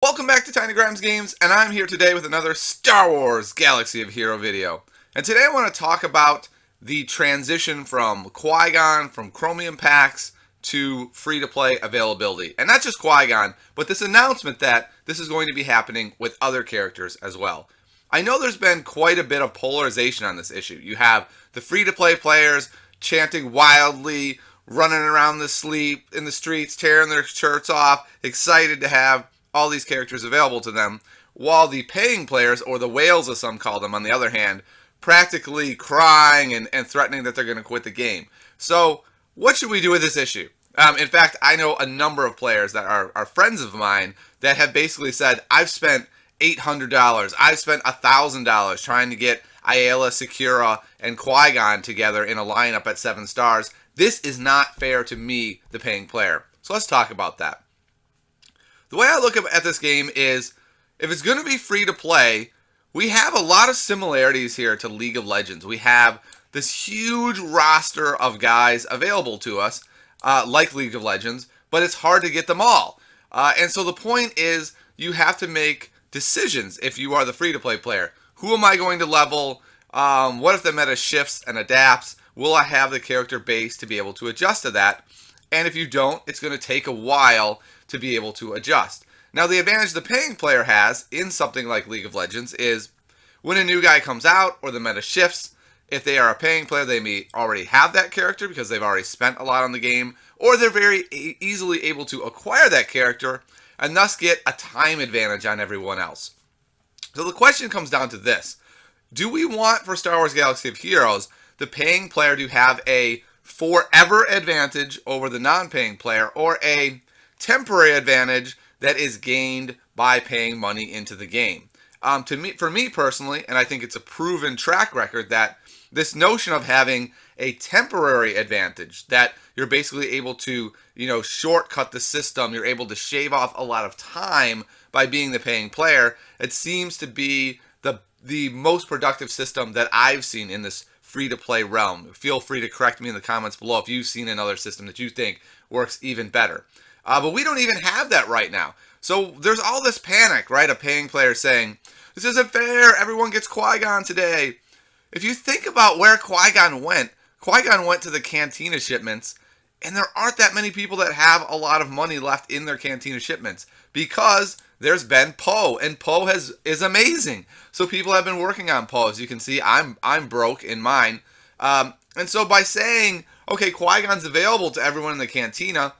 Welcome back to Tiny Grimes Games, and I'm here today with another Star Wars Galaxy of Hero video. And today I want to talk about the transition from Qui-Gon, from Chromium packs, to free-to-play availability. And not just Qui-Gon, but this announcement that this is going to be happening with other characters as well. I know there's been quite a bit of polarization on this issue. You have the free-to-play players chanting wildly, running around in the streets, tearing their shirts off, excited to have all these characters available to them, while the paying players, or the whales as some call them, on the other hand, practically crying and threatening that they're going to quit the game. So what should we do with this issue? In fact, I know a number of players that are friends of mine that have basically said, I've spent $800, I've spent $1,000 trying to get Aayla Secura and Qui-Gon together in a lineup at 7 stars. This is not fair to me, the paying player. So let's talk about that. The way I look at this game is, if it's going to be free to play, we have a lot of similarities here to League of Legends. We have this huge roster of guys available to us, like League of Legends, but it's hard to get them all. And so the point is, you have to make decisions if you are the free-to-play player. Who am I going to level? What if the meta shifts and adapts? Will I have the character base to be able to adjust to that? And if you don't, it's going to take a while to be able to adjust. Now, the advantage the paying player has in something like League of Legends is when a new guy comes out or the meta shifts, if they are a paying player, they may already have that character because they've already spent a lot on the game, or they're very easily able to acquire that character and thus get a time advantage on everyone else. So the question comes down to this. Do we want, for Star Wars Galaxy of Heroes, the paying player to have a forever advantage over the non-paying player, or a temporary advantage that is gained by paying money into the game? For me personally, and I think it's a proven track record, that this notion of having a temporary advantage, that you're basically able to, shortcut the system, you're able to shave off a lot of time by being the paying player, it seems to be the most productive system that I've seen in this free-to-play realm. Feel free to correct me in the comments below if you've seen another system that you think works even better. But we don't even have that right now. So there's all this panic, right? A paying player saying, this isn't fair, everyone gets Qui-Gon today. If you think about where Qui-Gon went to the Cantina shipments, and there aren't that many people that have a lot of money left in their Cantina shipments, because there's been Poe, and Poe is amazing. So people have been working on Poe. As you can see, I'm broke in mine. And so by saying, okay, Qui-Gon's available to everyone in the Cantina,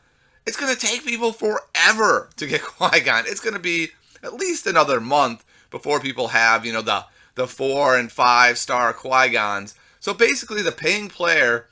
it's going to take people forever to get Qui-Gon. It's going to be at least another month before people have, the 4 and 5 star Qui-Gons. So basically the paying player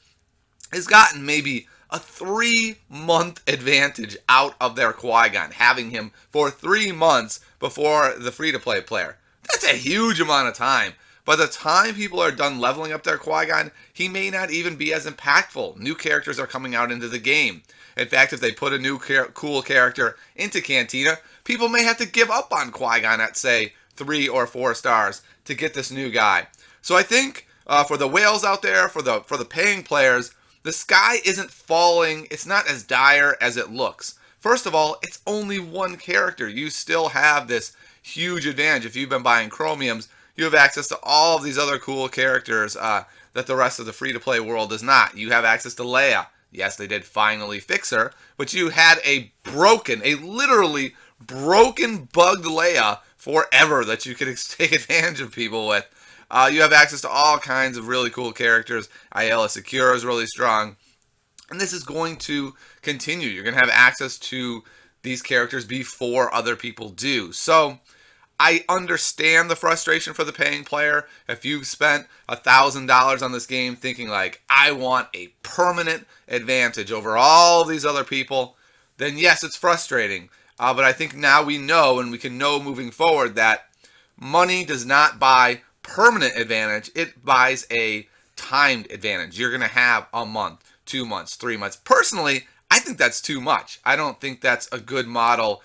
has gotten maybe a 3-month advantage out of their Qui-Gon, having him for 3 months before the free-to-play player. That's a huge amount of time. By the time people are done leveling up their Qui-Gon, he may not even be as impactful. New characters are coming out into the game. In fact, if they put a new cool character into Cantina, people may have to give up on Qui-Gon at, say, 3 or 4 stars to get this new guy. So I think for the whales out there, for the paying players, the sky isn't falling. It's not as dire as it looks. First of all, it's only one character. You still have this huge advantage. If you've been buying Chromiums, you have access to all of these other cool characters that the rest of the free-to-play world does not. You have access to Leia. Yes, they did finally fix her, but you had a literally broken, bugged Leia forever that you could take advantage of people with. You have access to all kinds of really cool characters. Aayla Secura is really strong. And this is going to continue. You're going to have access to these characters before other people do. So I understand the frustration for the paying player. If you've spent $1,000 on this game thinking like, I want a permanent advantage over all these other people, then yes, it's frustrating. But I think now we know, and we can know moving forward, that money does not buy permanent advantage. It buys a timed advantage. You're going to have a month, 2 months, 3 months. Personally, I think that's too much. I don't think that's a good model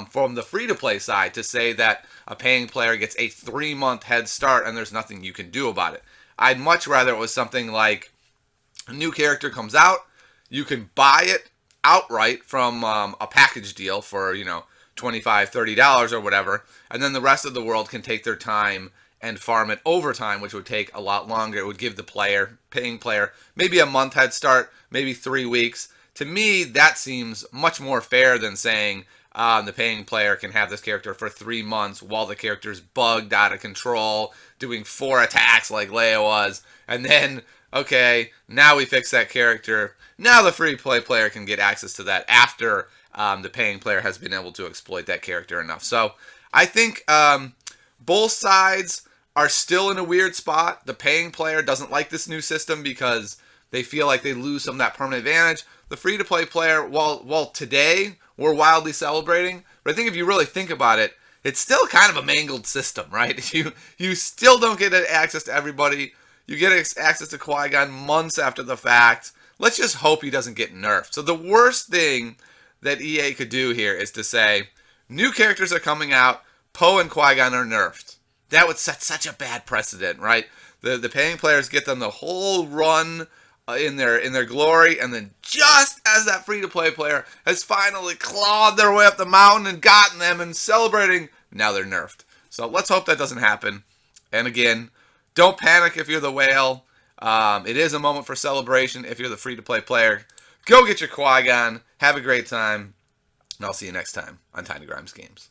from the free-to-play side to say that a paying player gets a 3-month head start and there's nothing you can do about it. I'd much rather it was something like a new character comes out, you can buy it outright from a package deal for, $25, $30 or whatever, and then the rest of the world can take their time and farm it over time, which would take a lot longer. It would give the paying player, maybe a month head start, maybe 3 weeks. To me, that seems much more fair than saying the paying player can have this character for 3 months while the character's bugged out of control, doing 4 attacks like Leia was, and then, okay, now we fix that character. Now the free-to-play player can get access to that after the paying player has been able to exploit that character enough. So I think both sides are still in a weird spot. The paying player doesn't like this new system because they feel like they lose some of that permanent advantage. The free-to-play player, while today we're wildly celebrating, but I think if you really think about it, it's still kind of a mangled system, right? You still don't get access to everybody. You get access to Qui-Gon months after the fact. Let's just hope he doesn't get nerfed. So the worst thing that EA could do here is to say, new characters are coming out, Poe and Qui-Gon are nerfed. That would set such a bad precedent, right? The paying players get them the whole run in their glory, and then just as that free-to-play player has finally clawed their way up the mountain and gotten them and celebrating, now they're nerfed. So let's hope that doesn't happen. And again, don't panic if you're the whale. It is a moment for celebration if you're the free-to-play player. Go get your Qui-Gon. Have a great time. And I'll see you next time on Tiny Grimes Games.